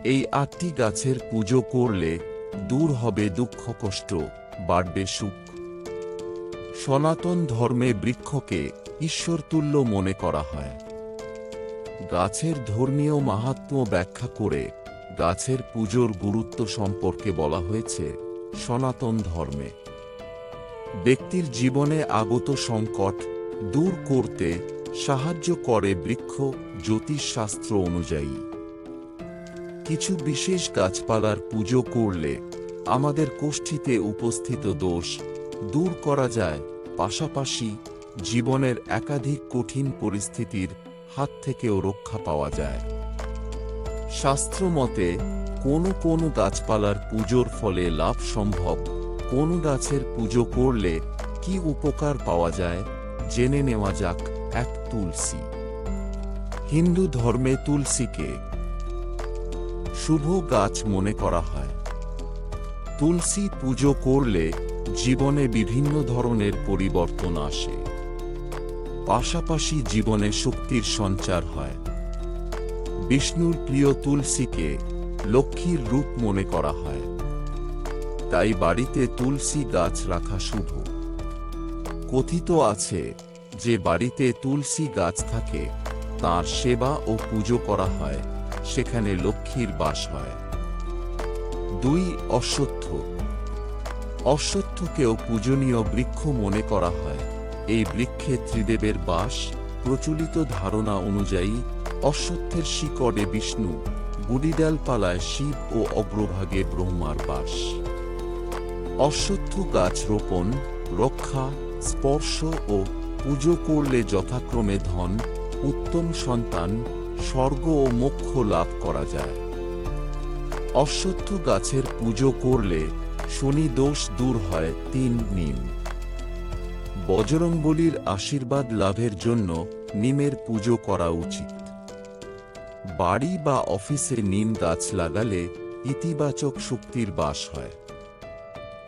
এই 8টি গাছের পুজো করলে দূর হবে দুঃখ কষ্ট, বাড়বে সুখ। সনাতন ধর্মে বৃক্ষকে ঈশ্বরতুল্য মনে করা হয়। গাছের ধর্মীয় মাহাত্ম্য ব্যাখ্যা করে গাছের পুজোর গুরুত্ব সম্পর্কে বলা হয়েছে সনাতন ধর্মে। ব্যক্তির জীবনে আগত সংকট দূর করতে সাহায্য করে বৃক্ষ জ্যোতিষশাস্ত্র অনুযায়ী। কিছু বিশেষ গাছপালার পুজো করলে আমাদের কোষ্ঠীতে উপস্থিত দোষ দূর করা যায়, পাশাপাশি জীবনের একাধিক কঠিন পরিস্থিতির হাত থেকেও রক্ষা পাওয়া যায়। শাস্ত্র মতে কোন গাছপালার পুজোর ফলে লাভ সম্ভব, কোন গাছের পুজো করলে কি উপকার পাওয়া যায় জেনে নেওয়া যাক। 1. তুলসী। হিন্দু ধর্মে তুলসীকে শুভ গাছ মনে করা হয়। তুলসী পুজো করলে জীবনে বিভিন্ন ধরনের পরিবর্তন আসে, পাশাপাশি জীবনে শক্তির সঞ্চার হয়। বিষ্ণুর প্রিয় তুলসীকে লক্ষ্মীর রূপ মনে করা হয়, তাই বাড়িতে তুলসী গাছ রাখা শুভ। কথিত আছে যে বাড়িতে তুলসী গাছ থাকে তার সেবা ও পুজো করা হয়, সেখানে লক্ষ্মীর বাস হয়। 2. অশ্বত্থ। অশ্বত্থকেও পূজনীয় বৃক্ষ মনে করা হয়। এই বৃক্ষে ত্রিদেবের বাস। প্রচলিত ধারণা অনুযায়ী অশ্বত্থের শিকড়ে বিষ্ণু, গুড়িডালপালায় শিব ও অগ্রভাগে ব্রহ্মার বাস। অশ্বত্থ গাছ রোপণ, রক্ষা, স্পর্শ ও পুজো করলে যথাক্রমে ধন, উত্তম সন্তান, স্বর্গ ও মোক্ষ লাভ করা যায়। অশ্বত্থ গাছের পুজো করলে শনি দোষ দূর হয়। 3. নিম। বজরংবলীর আশীর্বাদ লাভের জন্য নিমের পুজো করা উচিত। বাড়ি বা অফিসে নিম গাছ লাগালে ইতিবাচক শক্তির বাস হয়,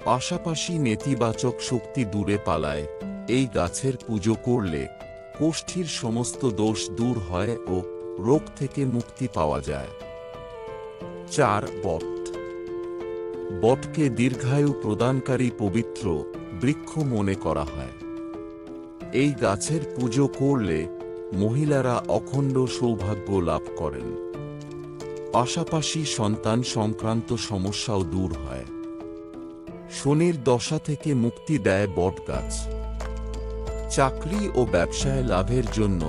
পাশাপাশি নেতিবাচক শক্তি দূরে পালায়। এই গাছের পুজো করলে কোষ্ঠীর সমস্ত দোষ দূর হয় ও রোগ থেকে মুক্তি পাওয়া যায়। 4. বট। বটকে দীর্ঘায়ু প্রদানকারী পবিত্র বৃক্ষ মনে করা হয়। এই গাছের পুজো করলে মহিলারা অখণ্ড সৌভাগ্য লাভ করেন, পাশাপাশি সন্তান সংক্রান্ত সমস্যাও দূর হয়। শনির দশা থেকে মুক্তি দেয় বট গাছ। চাকরি ও ব্যবসায় লাভের জন্য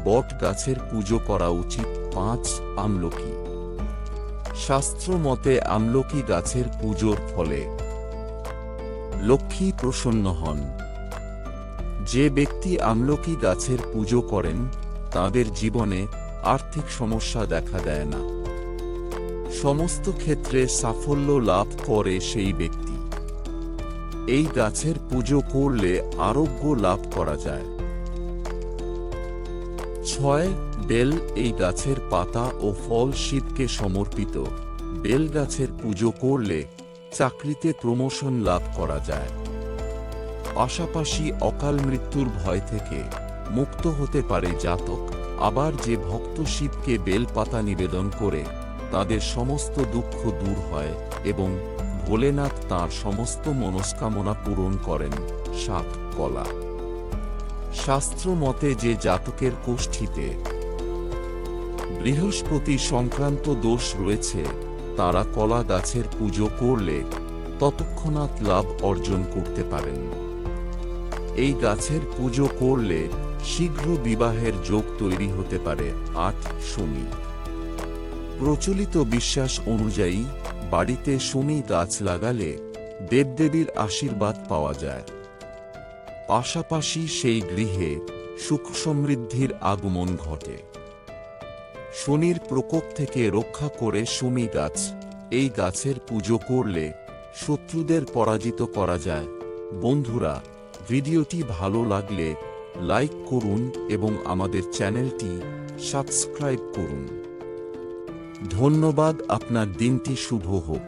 বট গাছের পুজো করা উচিত। 5. আমলকি। শাস্ত্র মতে আমলকি গাছের পুজোর ফলে লক্ষ্মী প্রসন্ন হন। যে ব্যক্তি আমলকি গাছের পুজো করেন তাদের জীবনে আর্থিক সমস্যা দেখা দেয় না, সমস্ত ক্ষেত্রে সাফল্য লাভ করে সেই ব্যক্তি। এই গাছের পুজো করলে আরোগ্য লাভ করা যায়। 6. বেল। এই গাছের পাতা ও ফল শিবকে সমর্পিত। বেল গাছের পুজো করলে চাকরিতে প্রমোশন লাভ করা যায়, পাশাপাশি অকাল মৃত্যুর ভয় থেকে মুক্ত হতে পারে জাতক। আবার যে ভক্ত শিবকে বেল পাতা নিবেদন করে তাদের সমস্ত দুঃখ দূর হয় এবং ভোলেনাথ তাঁর সমস্ত মনস্কামনা পূরণ করেন। 7. কলা। শাস্ত্র মতে যে জাতকের কোষ্ঠীতে বৃহস্পতি সংক্রান্ত দোষ রয়েছে তারা কলা গাছের পুজো করলে তৎক্ষণাৎ লাভ অর্জন করতে পারেন। এই গাছের পুজো করলে শীঘ্র বিবাহের যোগ তৈরি হতে পারে। 8. শনি। প্রচলিত বিশ্বাস অনুযায়ী বাড়িতে শনি গাছ লাগালে দেবদেবীর আশীর্বাদ পাওয়া যায়, পাশাপাশি সেই গৃহে সুখ সমৃদ্ধির আগমন ঘটে। শনির প্রকোপ থেকে রক্ষা করে শনি গাছ। এই গাছের পুজো করলে শত্রুদের পরাজিত করা যায়। বন্ধুরা, ভিডিওটি ভালো লাগলে লাইক করুন এবং আমাদের চ্যানেলটি সাবস্ক্রাইব করুন। ধন্যবাদ। আপনার দিনটি শুভ হোক।